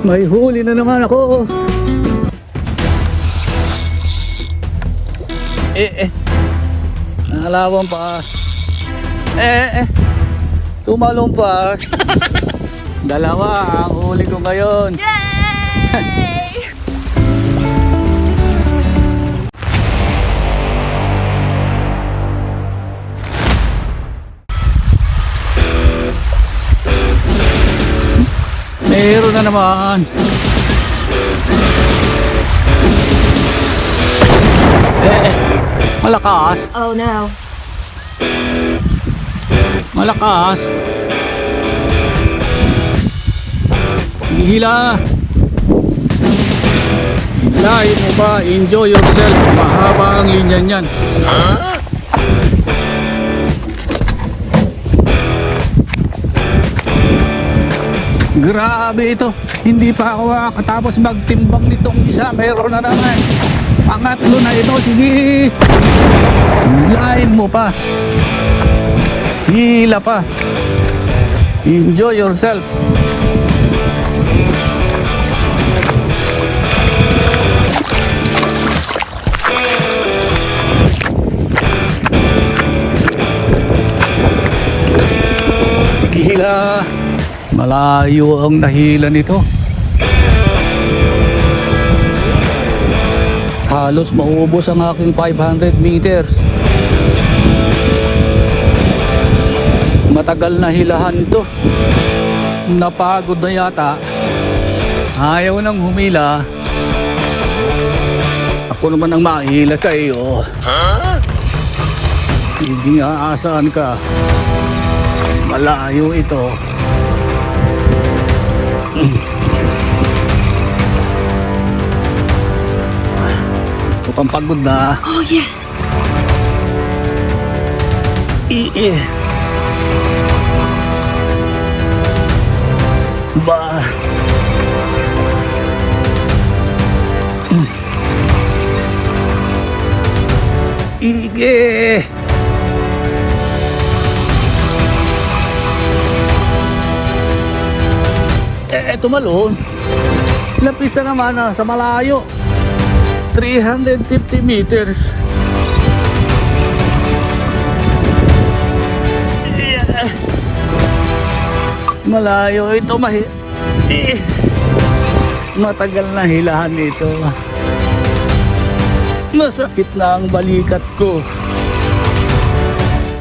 May huli na naman ako. Nangalawan pa. Tumalong pa. Dalawa ang huli ko ngayon. Yay! Meron na naman. Malakas. Oh no. Malakas. Hila. Hilahin mo ba? Enjoy yourself. Mahaba ang linya niyan. Grabe ito. Hindi pa ako katapos magtimbang nitong isa. Meron na naman. Pangatlo na ito. Sige. Hilahin mo pa. Hila pa. Enjoy yourself. Hila. Malayo ang nahila nito. Halos maubos ang aking 500 meters. Matagal na hilahan ito. Napagod na yata. Ayaw nang humila. Ako naman ang mahila sa iyo. Hindi nga asaan ka. Malayo ito. Ito pang pagod na. Oh yes. Ba. Ige. Tumalon. Lapis na naman sa malayo. 350 meters. Malayo ito. Matagal na hilahan ito. Masakit na ang balikat ko.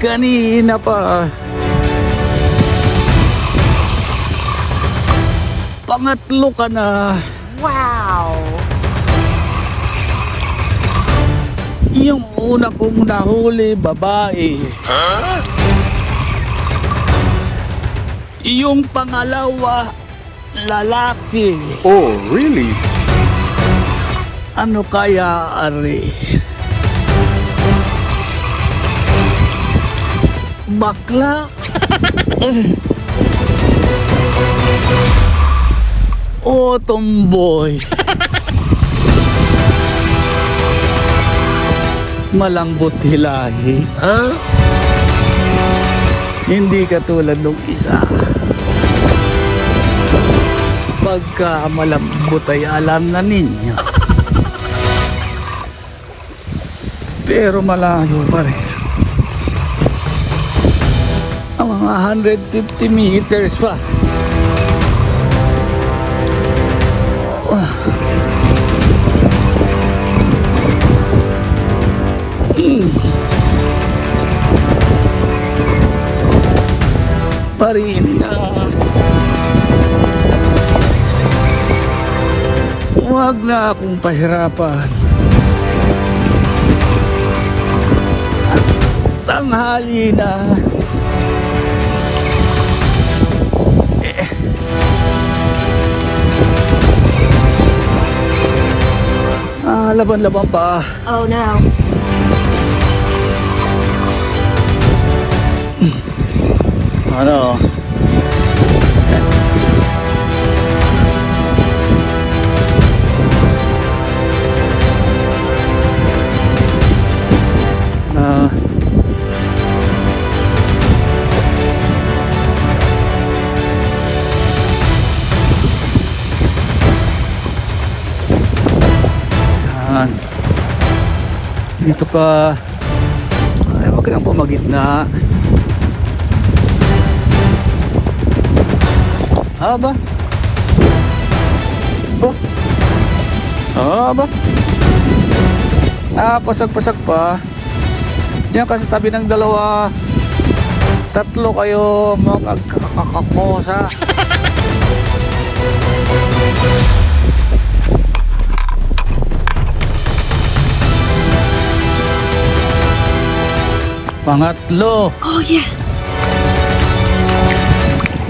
Kanina pa. Pangatlo ka na. Wow. Yung una kong nahuli, babae. Yung pangalawa, lalaki. Oh, really? Ano kaya, Ari? Bakla? O tomboy? Malambot hilahi. Hindi katulad ng isa. Pagka malambot ay alam na ninyo. Pero malayo pa rin. Ang mga 150 meters pa. Parin na. Huwag na akong pahirapan. Tanghali na. Laban-laban pa. Oh no. Ano? Yan. Dito ka. Ay, wag ka nang pumagitna. Aba. Oh. Aba. Pasag-pasag pa. Diyan ka sa tabi ng dalawa. Tatlo kayo magkakakosa. Pangatlo. Oh, yes.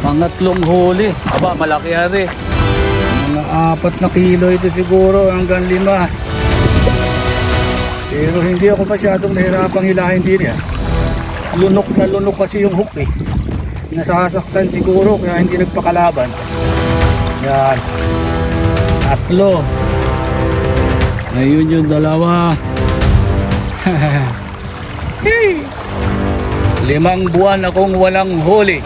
Pangatlong huli. Aba, malaki ari. Mga 4 na kilo ito siguro hanggang 5. Pero hindi ako masyadong nahirapang hilahin din yan. Lunok na lunok kasi yung hook eh. Nasasaktan siguro kaya hindi nagpakalaban. Yan. 3. Ngayon yung 2. Hey! 5 buwan akong walang huli.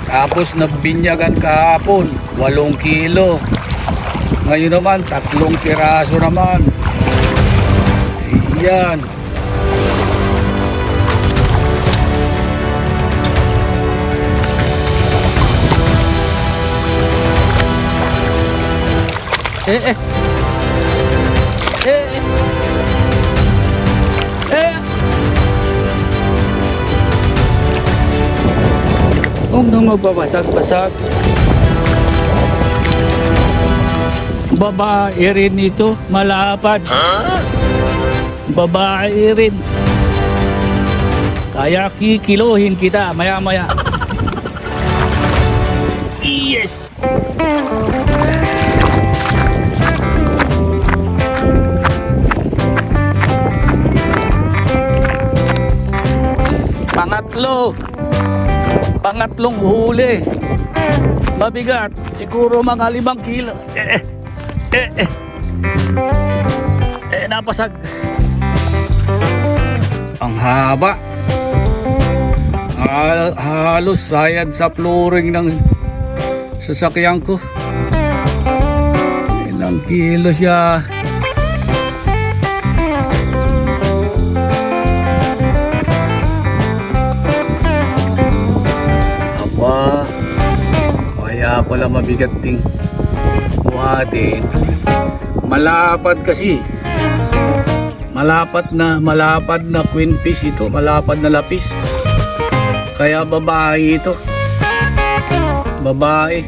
Tapos nagbinyagan kahapon 8 kilo. Ngayon naman 3 piraso naman. Ayan. Eh. Huwag nang magbabasag-basag. Babae rin ito, malapad. Babae rin. Kaya kikiluhin kita maya-maya. Yes! Pangatlong huli. Mabigat, siguro mga 5 kilo. Napasag. Ang haba. Halos sayad sa flooring ng sasakyan ko. Ilang kilo siya. Kaya pala mabigat ting buhatin. Malapad kasi. Malapad na queen fish ito. Malapad na lapis. Kaya babae ito. Babae.